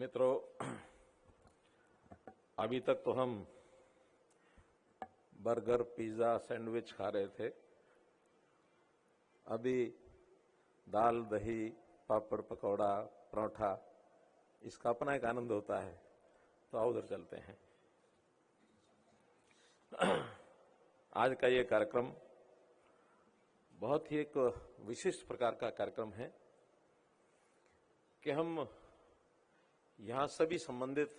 मित्रों, अभी तक तो हम बर्गर, पिज्जा, सैंडविच खा रहे थे। अभी दाल, दही, पापड़, पकौड़ा, परोठा, इसका अपना एक आनंद होता है। तो आओ उधर चलते हैं। आज का ये कार्यक्रम बहुत ही एक विशिष्ट प्रकार का कार्यक्रम है कि हम यहाँ सभी संबंधित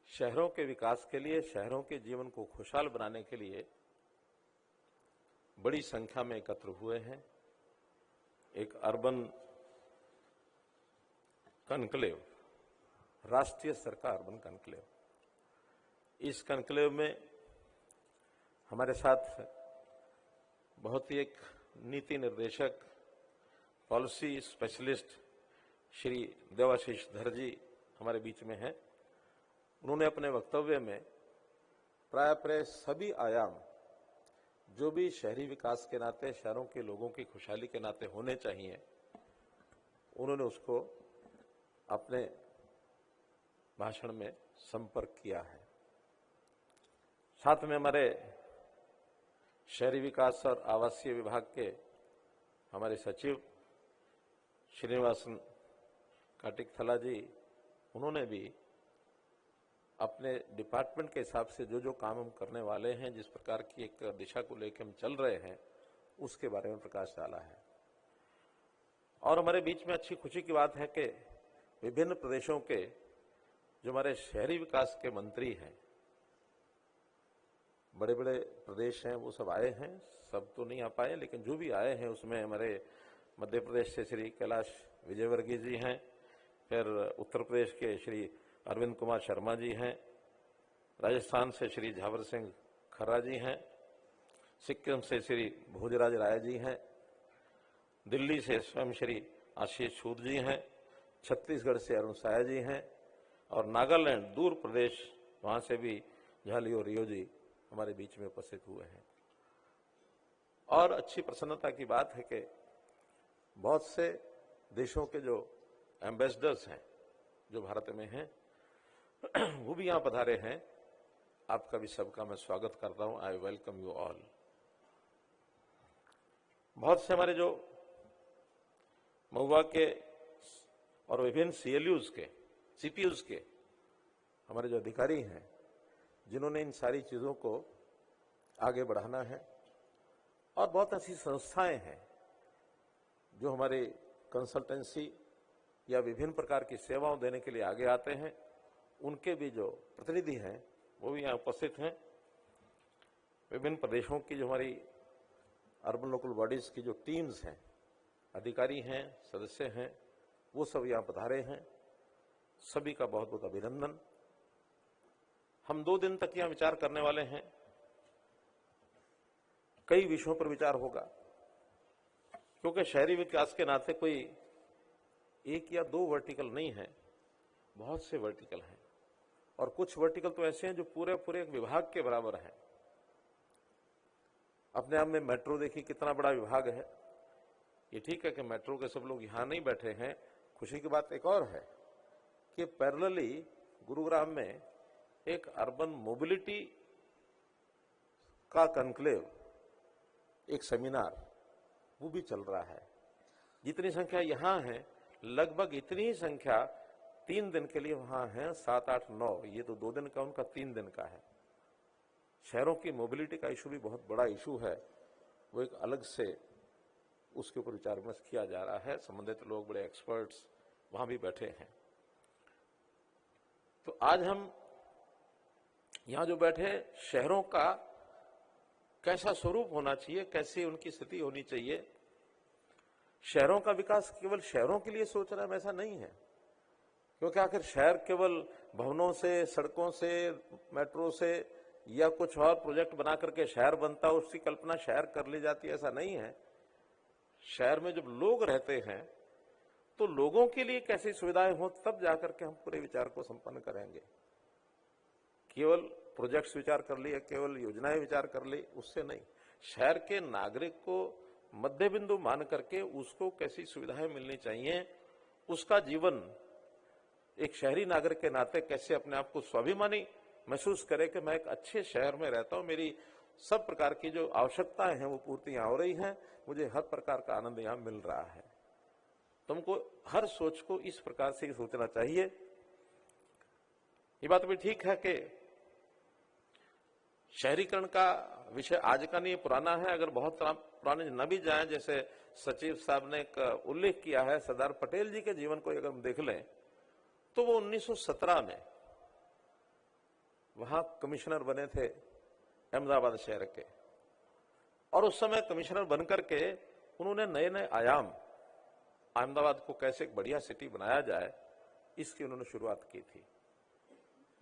शहरों के विकास के लिए, शहरों के जीवन को खुशहाल बनाने के लिए बड़ी संख्या में एकत्र हुए हैं। एक अर्बन कॉन्क्लेव, राष्ट्रीय स्तर का अर्बन कॉन्क्लेव। इस कॉन्क्लेव में हमारे साथ बहुत ही एक नीति निर्देशक, पॉलिसी स्पेशलिस्ट श्री देवाशीष धर जी हमारे बीच में हैं। उन्होंने अपने वक्तव्य में प्राय सभी आयाम जो भी शहरी विकास के नाते, शहरों के लोगों की खुशहाली के नाते होने चाहिए, उन्होंने उसको अपने भाषण में संपर्क किया है। साथ में हमारे शहरी विकास और आवासीय विभाग के हमारे सचिव श्रीनिवासन काटिकथला जी, उन्होंने भी अपने डिपार्टमेंट के हिसाब से जो काम हम करने वाले हैं, जिस प्रकार की एक दिशा को लेकर हम चल रहे हैं, उसके बारे में प्रकाश डाला है। और हमारे बीच में अच्छी खुशी की बात है कि विभिन्न प्रदेशों के जो हमारे शहरी विकास के मंत्री हैं, बड़े बड़े प्रदेश हैं, वो सब आए हैं। सब तो नहीं आ पाए, लेकिन जो भी आए हैं उसमें हमारे मध्य प्रदेश से श्री कैलाश विजयवर्गीय जी हैं, फिर उत्तर प्रदेश के श्री अरविंद कुमार शर्मा जी हैं, राजस्थान से श्री झावर सिंह खर्रा जी हैं, सिक्किम से श्री भोजराज राय जी हैं, दिल्ली से स्वयं श्री आशीष छूत जी हैं, छत्तीसगढ़ से अरुण साया जी हैं, और नागालैंड, दूर प्रदेश, वहां से भी झालियो रियो जी हमारे बीच में उपस्थित हुए हैं। और अच्छी प्रसन्नता की बात है कि बहुत से देशों के जो एम्बेसडर्स हैं, जो भारत में हैं, वो भी यहाँ पधारे हैं। आपका भी सबका मैं स्वागत करता हूं। I welcome you all. बहुत से हमारे जो महुआ के और विभिन्न सीएलयूज के, सीपीयूज के हमारे जो अधिकारी हैं, जिन्होंने इन सारी चीजों को आगे बढ़ाना है, और बहुत ऐसी संस्थाएं हैं जो हमारे कंसल्टेंसी या विभिन्न प्रकार की सेवाओं देने के लिए आगे आते हैं, उनके भी जो प्रतिनिधि हैं वो भी यहाँ उपस्थित हैं। विभिन्न प्रदेशों की जो हमारी अर्बन लोकल बॉडीज की जो टीम्स हैं, अधिकारी हैं, सदस्य हैं, वो सब यहाँ पधारे हैं। सभी का बहुत बहुत अभिनंदन। हम 2 दिन तक यहाँ विचार करने वाले हैं। कई विषयों पर विचार होगा, क्योंकि शहरी विकास के नाते कोई 1 या 2 वर्टिकल नहीं है, बहुत से वर्टिकल हैं। और कुछ वर्टिकल तो ऐसे हैं जो पूरे एक विभाग के बराबर हैं। अपने आप में मेट्रो देखिए कितना बड़ा विभाग है। ये ठीक है कि मेट्रो के सब लोग यहां नहीं बैठे हैं। खुशी की बात एक और है कि पैरेलली गुरुग्राम में एक अर्बन मोबिलिटी का कॉन्क्लेव, एक सेमिनार, वो भी चल रहा है। जितनी संख्या यहां है, लगभग इतनी ही संख्या 3 दिन के लिए वहां है। 7, 8, 9, ये तो 2 दिन का, उनका 3 दिन का है। शहरों की मोबिलिटी का इशू भी बहुत बड़ा इशू है। वो एक अलग से उसके ऊपर विचार विमर्श किया जा रहा है। संबंधित लोग, बड़े एक्सपर्ट्स वहां भी बैठे हैं। तो आज हम यहां जो बैठे, शहरों का कैसा स्वरूप होना चाहिए, कैसी उनकी स्थिति होनी चाहिए। शहरों का विकास केवल शहरों के लिए सोच रहा है, ऐसा नहीं है। क्योंकि आखिर शहर केवल भवनों से, सड़कों से, मेट्रो से या कुछ और प्रोजेक्ट बना करके शहर बनता है, उसकी कल्पना शहर कर ली जाती है, ऐसा नहीं है। शहर में जब लोग रहते हैं तो लोगों के लिए कैसी सुविधाएं हो, तब जाकर के हम पूरे विचार को संपन्न करेंगे। केवल प्रोजेक्ट्स विचार कर लिए, केवल योजनाएं विचार कर ली, उससे नहीं। शहर के नागरिक को मध्य बिंदु मान करके उसको कैसी सुविधाएं मिलनी चाहिए, उसका जीवन एक शहरी नागरिक के नाते कैसे अपने आप को स्वाभिमानी महसूस करे कि मैं एक अच्छे शहर में रहता हूं, मेरी सब प्रकार की जो आवश्यकताएं हैं वो पूर्ति यहां हो रही हैं, मुझे हर प्रकार का आनंद यहां मिल रहा है। तुमको हर सोच को इस प्रकार से सोचना चाहिए। ये बात भी ठीक है कि शहरीकरण का विषय आज का नहीं, पुराना है। अगर बहुत पुराने न भी जाएं, जैसे सचिव साहब ने एक उल्लेख किया है सरदार पटेल जी के जीवन को अगर हम देख लें तो वो 1917 में वहां कमिश्नर बने थे अहमदाबाद शहर के, और उस समय कमिश्नर बनकर के उन्होंने नए नए आयाम, अहमदाबाद को कैसे एक बढ़िया सिटी बनाया जाए, इसकी उन्होंने शुरुआत की थी।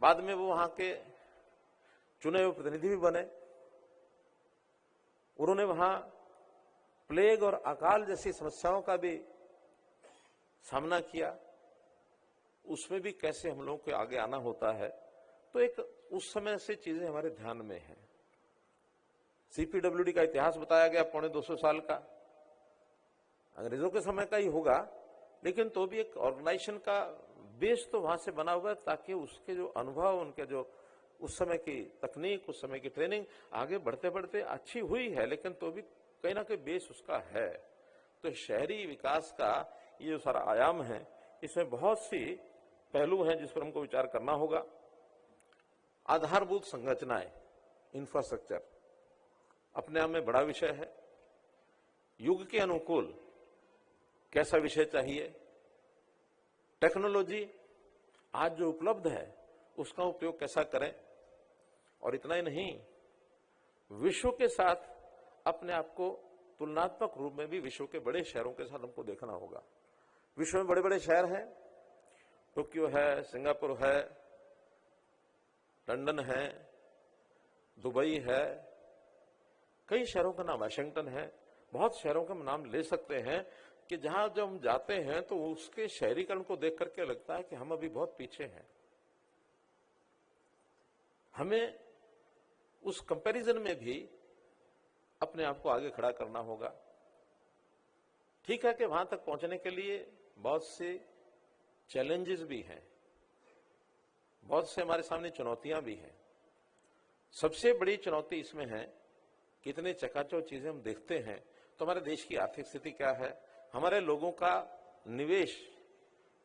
बाद में वो वहां के चुने हुए प्रतिनिधि भी बने। उन्होंने वहां प्लेग और अकाल जैसी समस्याओं का भी सामना किया, उसमें भी कैसे हम लोगों को आगे आना होता है। तो एक उस समय से चीजें हमारे ध्यान में हैं। सीपीडब्ल्यूडी का इतिहास बताया गया, 250 साल का, अंग्रेजों के समय का ही होगा, लेकिन तो भी एक ऑर्गेनाइजेशन का बेस तो वहां से बना हुआ है, ताकि उसके जो अनुभव, उनके जो उस समय की तकनीक, उस समय की ट्रेनिंग आगे बढ़ते बढ़ते अच्छी हुई है, लेकिन तो भी कहीं ना कहीं बेस उसका है। तो शहरी विकास का ये जो सारा आयाम है, इसमें बहुत सी पहलू हैं जिस पर हमको विचार करना होगा। आधारभूत संरचनाएं, इंफ्रास्ट्रक्चर अपने आप में बड़ा विषय है। युग के अनुकूल कैसा विषय चाहिए, टेक्नोलॉजी आज जो उपलब्ध है उसका उपयोग कैसा करें, और इतना ही नहीं, विश्व के साथ अपने आप को तुलनात्मक रूप में भी विश्व के बड़े शहरों के साथ हमको देखना होगा। विश्व में बड़े बड़े शहर हैं, टोक्यो है, सिंगापुर है, लंदन है, दुबई है, कई शहरों का नाम, वाशिंगटन है, बहुत शहरों का नाम ले सकते हैं कि जहां जब हम जाते हैं तो उसके शहरीकरण को देख करके लगता है कि हम अभी बहुत पीछे हैं। हमें उस कंपैरिजन में भी अपने आप को आगे खड़ा करना होगा। ठीक है कि वहां तक पहुंचने के लिए बहुत से चैलेंजेस भी हैं, बहुत से हमारे सामने चुनौतियां भी हैं। सबसे बड़ी चुनौती इसमें है कि इतने चकाचौंध चीजें हम देखते हैं, तो हमारे देश की आर्थिक स्थिति क्या है, हमारे लोगों का निवेश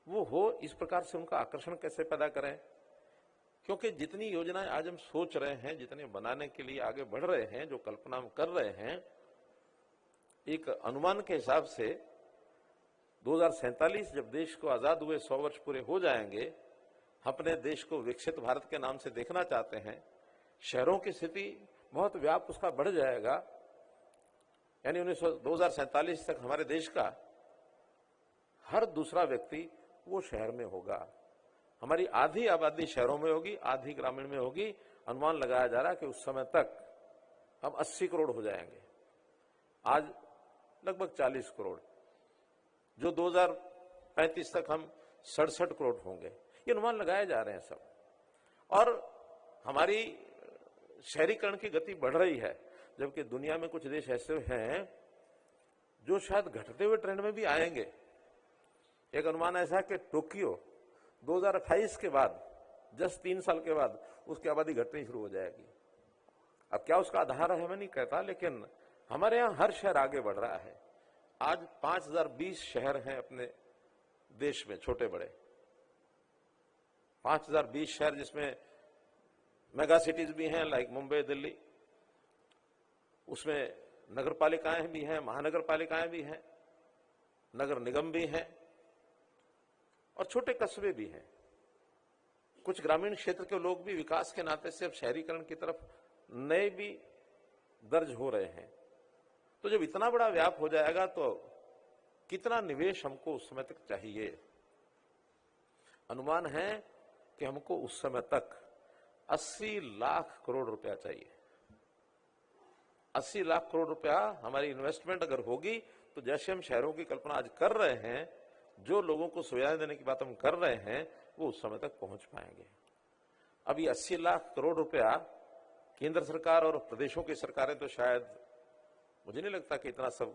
वो हो, इस प्रकार से उनका आकर्षण कैसे पैदा करें। क्योंकि जितनी योजनाएं आज हम सोच रहे हैं, जितने बनाने के लिए आगे बढ़ रहे हैं, जो कल्पना हम कर रहे हैं, एक अनुमान के हिसाब से 2047 जब देश को आजाद हुए 100 वर्ष पूरे हो जाएंगे, अपने देश को विकसित भारत के नाम से देखना चाहते हैं, शहरों की स्थिति बहुत व्याप उसका बढ़ जाएगा। यानी 2047 तक हमारे देश का हर दूसरा व्यक्ति वो शहर में होगा। हमारी आधी आबादी शहरों में होगी, आधी ग्रामीण में होगी। अनुमान लगाया जा रहा है कि उस समय तक हम 80 करोड़ हो जाएंगे, आज लगभग 40 करोड़, जो 2035 तक हम 67 करोड़ होंगे। ये अनुमान लगाए जा रहे हैं सब। और हमारी शहरीकरण की गति बढ़ रही है, जबकि दुनिया में कुछ देश ऐसे हैं जो शायद घटते हुए ट्रेंड में भी आएंगे। एक अनुमान ऐसा है कि टोक्यो 2028 के बाद, जस्ट 3 साल के बाद, उसकी आबादी घटनी शुरू हो जाएगी। अब क्या उसका आधार है मैं नहीं कहता, लेकिन हमारे यहां हर शहर आगे बढ़ रहा है। आज 5020 शहर हैं अपने देश में, छोटे बड़े 5020 शहर, जिसमें मेगा सिटीज भी हैं लाइक मुंबई, दिल्ली, उसमें नगर पालिकाएं भी हैं, महानगर पालिकाएं भी हैं, नगर निगम भी हैं, और छोटे कस्बे भी हैं। कुछ ग्रामीण क्षेत्र के लोग भी विकास के नाते से अब शहरीकरण की तरफ नए भी दर्ज हो रहे हैं। तो जब इतना बड़ा व्याप हो जाएगा तो कितना निवेश हमको उस समय तक चाहिए। अनुमान है कि हमको उस समय तक 80 लाख करोड़ रुपया चाहिए। 80 लाख करोड़ रुपया हमारी इन्वेस्टमेंट अगर होगी तो जैसे हम शहरों की कल्पना आज कर रहे हैं, जो लोगों को सुविधाएं देने की बात हम कर रहे हैं, वो उस समय तक पहुंच पाएंगे। अब ये 80 लाख करोड़ रुपया केंद्र सरकार और प्रदेशों की सरकारें तो शायद, मुझे नहीं लगता कि इतना सब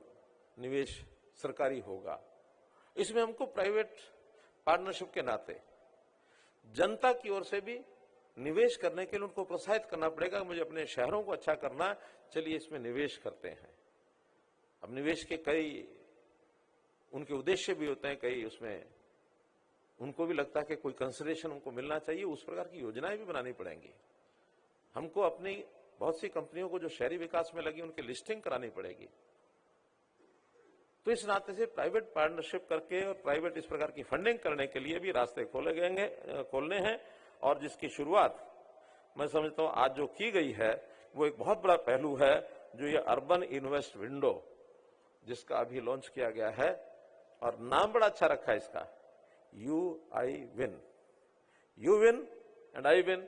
निवेश सरकारी होगा। इसमें हमको प्राइवेट पार्टनरशिप के नाते जनता की ओर से भी निवेश करने के लिए उनको प्रोत्साहित करना पड़ेगा। मुझे अपने शहरों को अच्छा करना, चलिए इसमें निवेश करते हैं। अब निवेश के कई उनके उद्देश्य भी होते हैं, कई उसमें उनको भी लगता है कि कोई कंसिडरेशन उनको मिलना चाहिए, उस प्रकार की योजनाएं भी बनानी पड़ेंगी। हमको अपनी बहुत सी कंपनियों को जो शहरी विकास में लगी उनकी लिस्टिंग करानी पड़ेगी। तो इस नाते से प्राइवेट पार्टनरशिप करके और प्राइवेट इस प्रकार की फंडिंग करने के लिए भी रास्ते खोलने हैं। और जिसकी शुरुआत मैं समझता हूं आज जो की गई है वो एक बहुत बड़ा पहलू है, जो ये अर्बन इन्वेस्ट विंडो जिसका अभी लॉन्च किया गया है, और नाम बड़ा अच्छा रखा है इसका, you I win, you win and I win.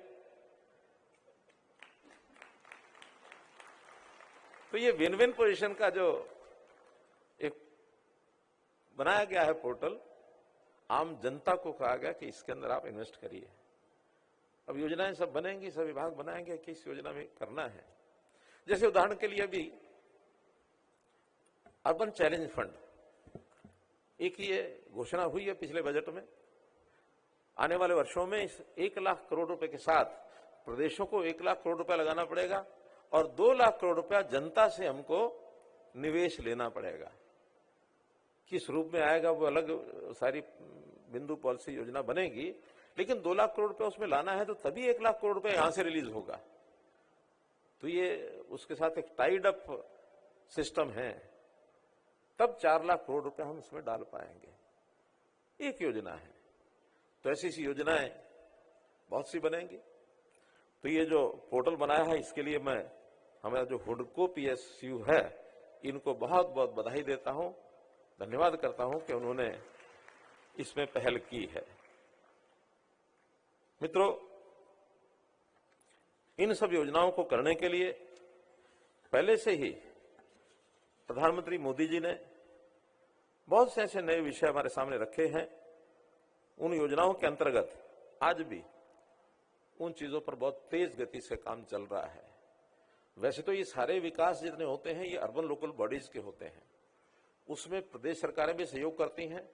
तो ये विन विन पोजीशन का जो एक बनाया गया है पोर्टल, आम जनता को कहा गया कि इसके अंदर आप इन्वेस्ट करिए। अब योजनाएं सब बनेंगी, सब विभाग बनाएंगे कि इस योजना में करना है। जैसे उदाहरण के लिए भी अर्बन चैलेंज फंड, एक ये घोषणा हुई है पिछले बजट में, आने वाले वर्षों में इस 1 लाख करोड़ रुपए के साथ प्रदेशों को 1 लाख करोड़ रुपया लगाना पड़ेगा और 2 लाख करोड़ रुपया जनता से हमको निवेश लेना पड़ेगा। किस रूप में आएगा वो अलग सारी बिंदु पॉलिसी योजना बनेगी, लेकिन 2 लाख करोड़ रुपया उसमें लाना है तो तभी 1 लाख करोड़ रुपया यहां से रिलीज होगा। तो ये उसके साथ एक टाइड अप सिस्टम है, तब 4 लाख करोड़ रुपया हम इसमें डाल पाएंगे। एक योजना है, तो ऐसी सी योजनाएं बहुत सी बनेंगी। तो ये जो पोर्टल बनाया है इसके लिए मैं हमारा जो हुडको पीएसयू है इनको बहुत बहुत बधाई देता हूं, धन्यवाद करता हूं कि उन्होंने इसमें पहल की है। मित्रों, इन सब योजनाओं को करने के लिए पहले से ही प्रधानमंत्री मोदी जी ने बहुत से ऐसे नए विषय हमारे सामने रखे हैं। उन योजनाओं के अंतर्गत आज भी उन चीजों पर बहुत तेज गति से काम चल रहा है। वैसे तो ये सारे विकास जितने होते हैं ये अर्बन लोकल बॉडीज के होते हैं, उसमें प्रदेश सरकारें भी सहयोग करती हैं,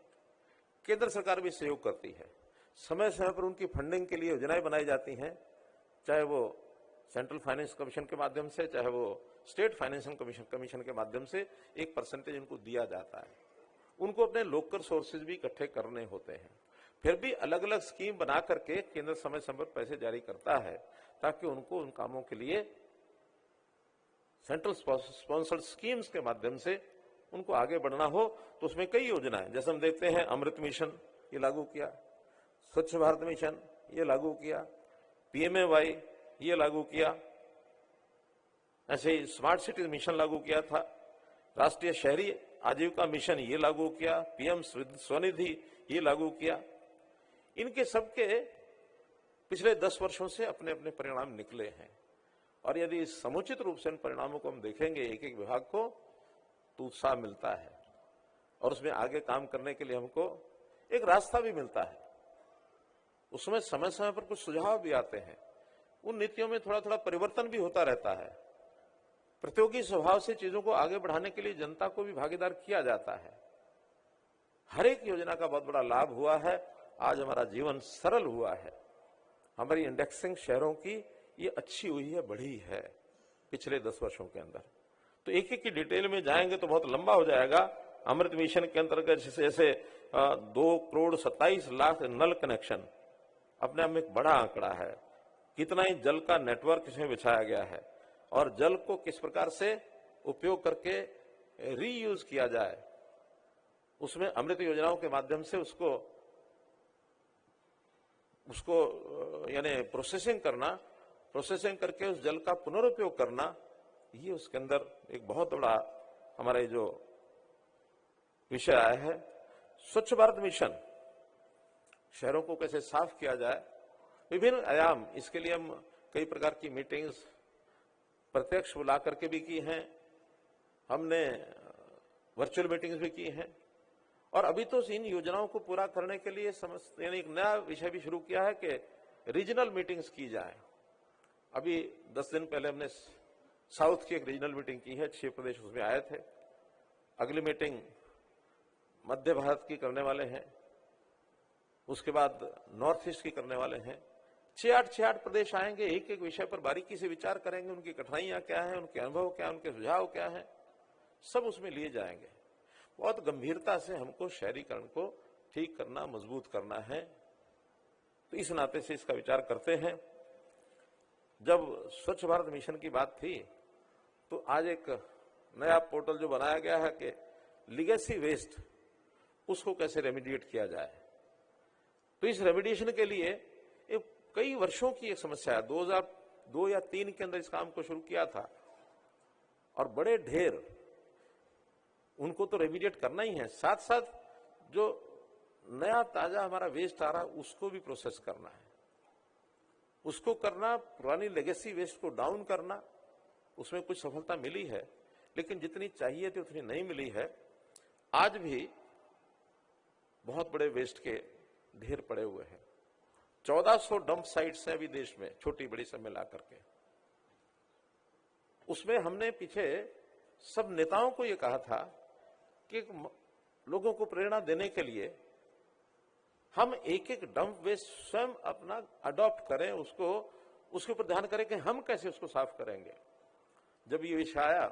केंद्र सरकार भी सहयोग करती है। समय समय पर उनकी फंडिंग के लिए योजनाएं बनाई जाती हैं, चाहे वो सेंट्रल फाइनेंस कमीशन के माध्यम से, चाहे वो स्टेट फाइनेंशियल कमीशन के माध्यम से 1% उनको दिया जाता है। उनको अपने लोकल सोर्सेज भी इकट्ठे करने होते हैं। फिर भी अलग अलग स्कीम बना करके केंद्र समय समय पर पैसे जारी करता है ताकि उनको उन कामों के लिए सेंट्रल स्पॉन्सर्ड स्कीम्स के माध्यम से उनको आगे बढ़ना हो। तो उसमें कई योजनाएं, जैसे हम देखते हैं अमृत मिशन ये लागू किया, स्वच्छ भारत मिशन ये लागू किया, PMAY ये लागू किया, ऐसे ही स्मार्ट सिटी मिशन लागू किया था, राष्ट्रीय शहरी आजीविका मिशन ये लागू किया, PM स्वनिधि ये लागू किया। इनके सबके पिछले 10 वर्षों से अपने अपने परिणाम निकले हैं, और यदि समुचित रूप से इन परिणामों को हम देखेंगे एक एक विभाग को, तो उत्साह मिलता है और उसमें आगे काम करने के लिए हमको एक रास्ता भी मिलता है। उसमें समय समय पर कुछ सुझाव भी आते हैं, उन नीतियों में थोड़ा थोड़ा परिवर्तन भी होता रहता है। प्रतियोगी स्वभाव से चीजों को आगे बढ़ाने के लिए जनता को भी भागीदार किया जाता है। हर एक योजना का बहुत बड़ा लाभ हुआ है, आज हमारा जीवन सरल हुआ है। हमारी इंडेक्सिंग शहरों की ये अच्छी हुई है, बढ़ी है पिछले 10 वर्षों के अंदर। तो एक एक की डिटेल में जाएंगे तो बहुत लंबा हो जाएगा। अमृत मिशन के अंतर्गत जैसे 2,27,00,000 नल कनेक्शन अपने आप में एक बड़ा आंकड़ा है। कितना ही जल का नेटवर्क इसमें बिछाया गया है और जल को किस प्रकार से उपयोग करके रीयूज किया जाए, उसमें अमृत योजनाओं के माध्यम से उसको यानी प्रोसेसिंग करके उस जल का पुनरुपयोग करना, ये उसके अंदर एक बहुत बड़ा हमारा जो विषय आया है। स्वच्छ भारत मिशन, शहरों को कैसे साफ किया जाए, विभिन्न आयाम, इसके लिए हम कई प्रकार की मीटिंग्स प्रत्यक्ष बुला करके भी की हैं, हमने वर्चुअल मीटिंग्स भी की हैं, और अभी तो इन योजनाओं को पूरा करने के लिए यानी एक नया विषय भी शुरू किया है कि रीजनल मीटिंग्स की जाए। अभी 10 दिन पहले हमने साउथ की एक रीजनल मीटिंग की है, 6 प्रदेश उसमें आए थे। अगली मीटिंग मध्य भारत की करने वाले हैं, उसके बाद नॉर्थ ईस्ट की करने वाले हैं। 6-8 प्रदेश आएंगे, एक एक विषय पर बारीकी से विचार करेंगे, उनकी कठिनाइयां क्या हैं, उनके अनुभव क्या हैं, उनके सुझाव क्या हैं, सब उसमें लिए जाएंगे। बहुत गंभीरता से हमको शहरीकरण को ठीक करना, मजबूत करना है। तो इस नाते से इसका विचार करते हैं। जब स्वच्छ भारत मिशन की बात थी तो आज एक नया पोर्टल जो बनाया गया है कि लीगेसी वेस्ट, उसको कैसे रेमिडिएट किया जाए। तो इस रेमिडिएशन के लिए एक कई वर्षों की एक समस्या है। 2002 या 3 के अंदर इस काम को शुरू किया था और बड़े ढेर उनको तो रेमिडिएट करना ही है, साथ साथ जो नया ताजा हमारा वेस्ट आ रहा है उसको भी प्रोसेस करना है, उसको करना, पुरानी लेगेसी वेस्ट को डाउन करना। उसमें कुछ सफलता मिली है, लेकिन जितनी चाहिए थी उतनी नहीं मिली है। आज भी बहुत बड़े वेस्ट के ढेर पड़े हुए हैं। 1400 डंप साइट्स हैं अभी देश में, छोटी बड़ी सब मिला करके। उसमें हमने पीछे सब नेताओं को यह कहा था कि लोगों को प्रेरणा देने के लिए हम एक एक डंप वेस्ट स्वयं अपना अडॉप्ट करें, उसको उसके ऊपर ध्यान करें कि हम कैसे उसको साफ करेंगे। जब ये विषय आया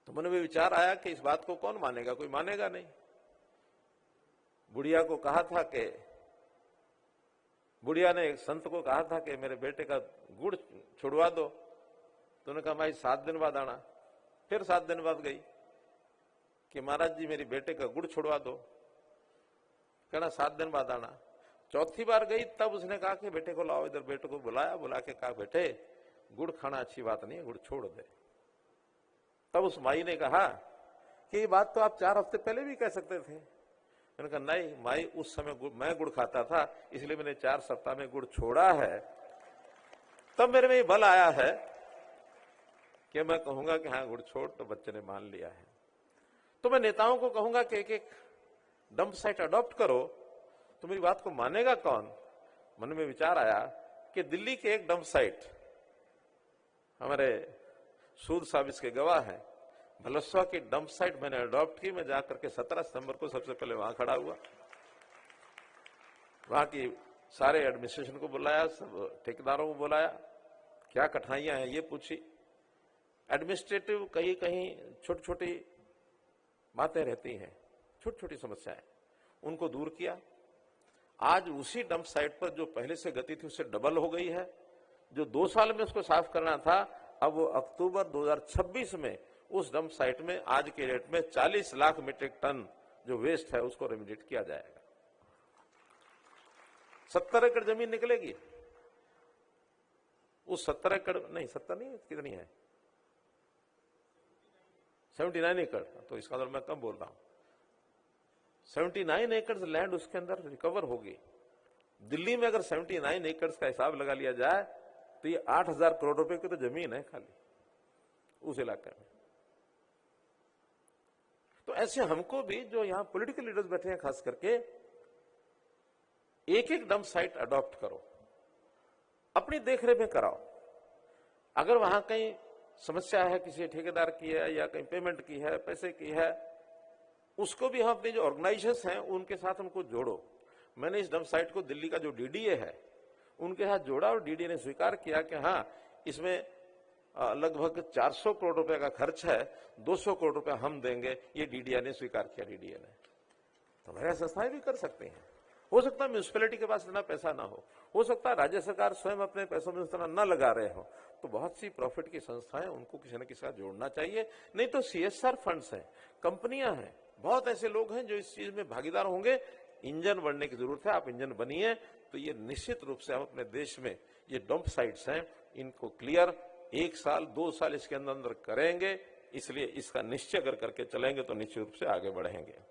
तो मन में विचार आया कि इस बात को कौन मानेगा, कोई मानेगा नहीं। बुढ़िया को कहा था कि, बुढ़िया ने एक संत को कहा था कि मेरे बेटे का गुड़ छुड़वा दो, तो उन्होंने कहा भाई 7 दिन बाद आना। फिर 7 दिन बाद गई कि महाराज जी मेरे बेटे का गुड़ छुड़वा दो, कहना 7 दिन बाद आना। चौथी बार गई तब उसने कहा कि बेटे को लाओ इधर। बेटे को बुलाया, बुला के कहा बेटे गुड़ खाना अच्छी बात नहीं है, गुड़ छोड़ दे। तब उस माई ने कहा कि ये बात तो आप 4 हफ्ते पहले भी कह सकते थे। मैंने कहा नहीं माई, उस समय मैं गुड़ खाता था, इसलिए मैंने 4 सप्ताह में गुड़ छोड़ा है। तब मेरे में ये बल आया है कि मैं कहूंगा कि हाँ गुड़ छोड़, तो बच्चे ने मान लिया है। तो मैं नेताओं को कहूंगा कि एक एक डंप साइट अडॉप्ट करो। तो मेरी बात को मानेगा कौन? मन में विचार आया कि दिल्ली के एक डंप साइट, हमारे सूद साहब इसके गवाह हैं, भलस्वा की डंप साइट मैंने अडॉप्ट की। मैं जाकर के 17 सितंबर को सबसे पहले वहां खड़ा हुआ, वहां की सारे एडमिनिस्ट्रेशन को बुलाया, सब ठेकेदारों को बुलाया, क्या कठिनाइयां हैं ये पूछी। एडमिनिस्ट्रेटिव कहीं कहीं छोटी छोटी बातें रहती हैं, छोटी छोटी समस्याएं, उनको दूर किया। आज उसी डंप साइट पर जो पहले से गति थी उससे डबल हो गई है। जो 2 साल में उसको साफ करना था, अब वो अक्टूबर 2026 में उस डंप साइट में आज के रेट में 40 लाख मीट्रिक टन जो वेस्ट है उसको रेमिडिएट किया जाएगा। 70 एकड़ जमीन निकलेगी। उस 70 एकड़ नहीं, 70 नहीं, कितनी है, 79 एकड़, तो इसका मतलब मैं कम बोल रहा हूं। 79 एकड़ लैंड उसके अंदर रिकवर होगी। दिल्ली में अगर 79 एकड़ का हिसाब लगा लिया जाए तो ये 8,000 करोड़ रुपए की तो जमीन है खाली उस इलाके में। तो ऐसे हमको भी, जो यहां पॉलिटिकल लीडर्स बैठे हैं खास करके, एक एक डंप साइट अडॉप्ट करो, अपनी देखरेख में कराओ। अगर वहां कहीं समस्या है, किसी ठेकेदार की है या कहीं पेमेंट की है, पैसे की है, उसको भी हम अपने जो ऑर्गेनाइजेशंस हैं उनके साथ उनको जोड़ो। मैंने इस डंप साइट को दिल्ली का जो डीडीए है उनके साथ जोड़ा और डीडीए ने स्वीकार किया कि हाँ इसमें लगभग 400 करोड़ रुपए का खर्च है, 200 करोड़ रुपए हम देंगे, ये डीडीए ने स्वीकार किया। डीडीए ने, तो हमारी संस्थाएं भी कर सकती हैं। हो सकता है म्यूनिसिपैलिटी के पास इतना पैसा ना हो सकता है राज्य सरकार स्वयं अपने पैसों में उस तरह न लगा रहे हो, तो बहुत सी प्रॉफिट की संस्थाएं, उनको किसी न किसी का जोड़ना चाहिए। नहीं तो CSR फंड्स हैं, कंपनियां हैं, बहुत ऐसे लोग हैं जो इस चीज में भागीदार होंगे। इंजन बनने की जरूरत है, आप इंजन बनिए। तो ये निश्चित रूप से हम अपने देश में ये डंप साइट्स हैं, इनको क्लियर 1 साल 2 साल इसके अंदर करेंगे। इसलिए इसका निश्चय अगर करके चलेंगे तो निश्चित रूप से आगे बढ़ेंगे।